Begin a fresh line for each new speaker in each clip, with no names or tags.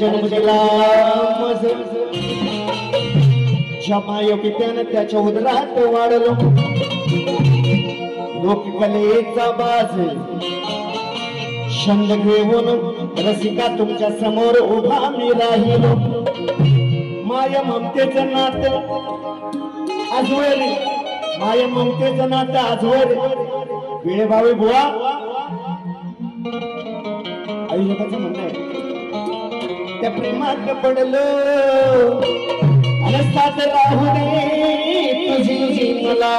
जन्म दिला जमायोगी त्यानं त्याच्या उदरात वाढलो लोककलेचा बाज छंद घेऊन रसिका तुमच्या समोर उभा मी राहिलो माया ममतेचं नातं आजवर माया ममतेचं नातं आजवर वेळ भावे बुवा आयुष्याचं म्हणणं आहे त्या प्रेमात पडलो अनस्तात राहू दे तुझी मला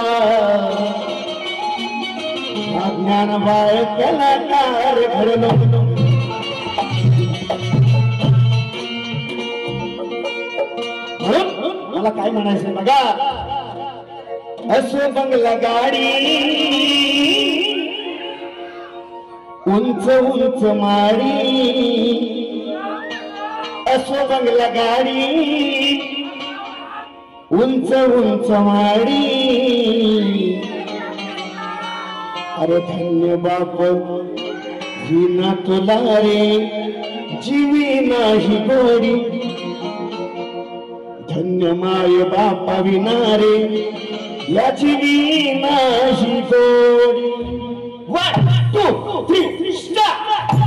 ज्ञान बाळ कलाकार घडलो म्हणून मला काय म्हणायचं बघा असो बंगला गाडी उंच उंच माडी असो बंगला गाडी उंच उंच माडी अरे धन्य बाप जीना तुला रे जीवी नाही गोडी धन्य माय बापा विना रे या जीवी नाही गोडी 1 2 3 स्टार्ट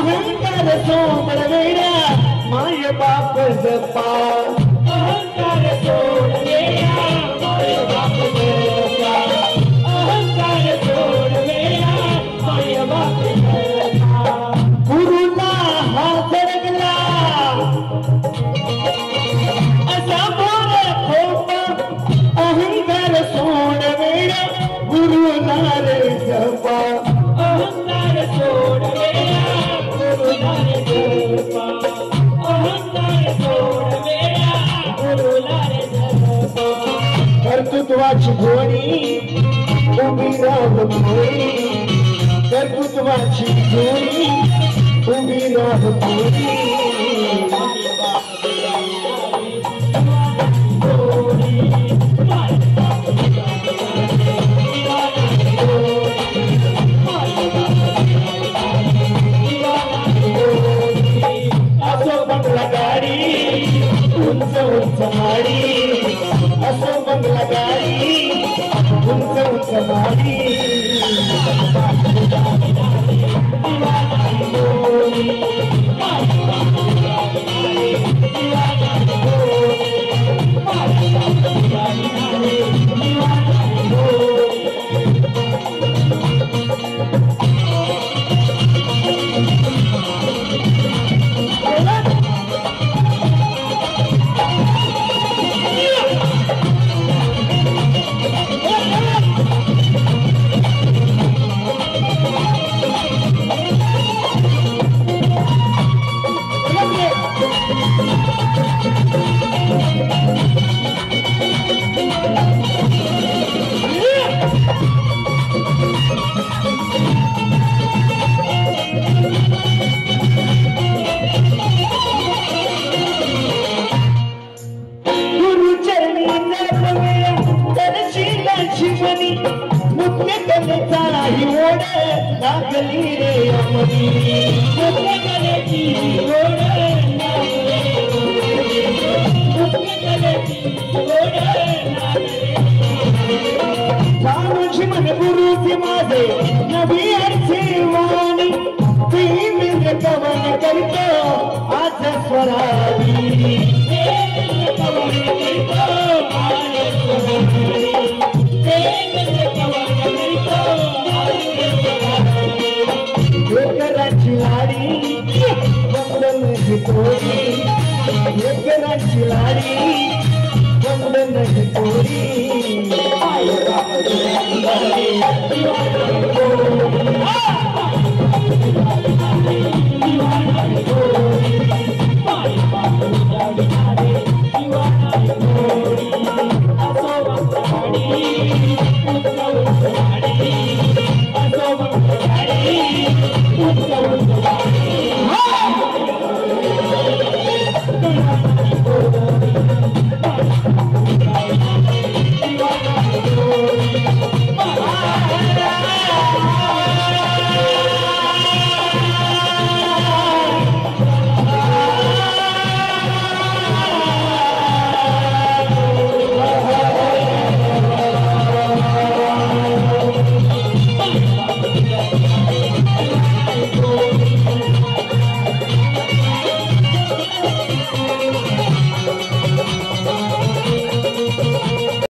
अहंकार सोड वेड्या माय बाप जपा अहंकार सोड वेड्या माय बाप जपा अहंकार सोड वेड्या माय बाप जपा गुरुला हात धरला असा बोल खोटा अहंकार सोड वेड्या गुरुला रे जपा अहंकार सोड वेड्या गुरुला रे जपा अहंकार सोड वेड्या गुरुला रे जपा कर्तृत्वाची घोडी उभी राह थोडी कर्तृत्वाची घोडी उभी राह थोडी असो बंगला गाडी उंच उंच माडी असो बंगला गाडी उंच उंच माडी लागली रे अमरी मुख्य कलेची ओढ मुख्य कलेची ओढ सानुची मन गुरुजी माझे नवी अर्ची वाणी ती मित्र कवन करतो आज स्वरावी कवन करतो आज स्वरावी एकराची लाडी बंधन तोडी एकराची लाडी बंधन तोडी Oh!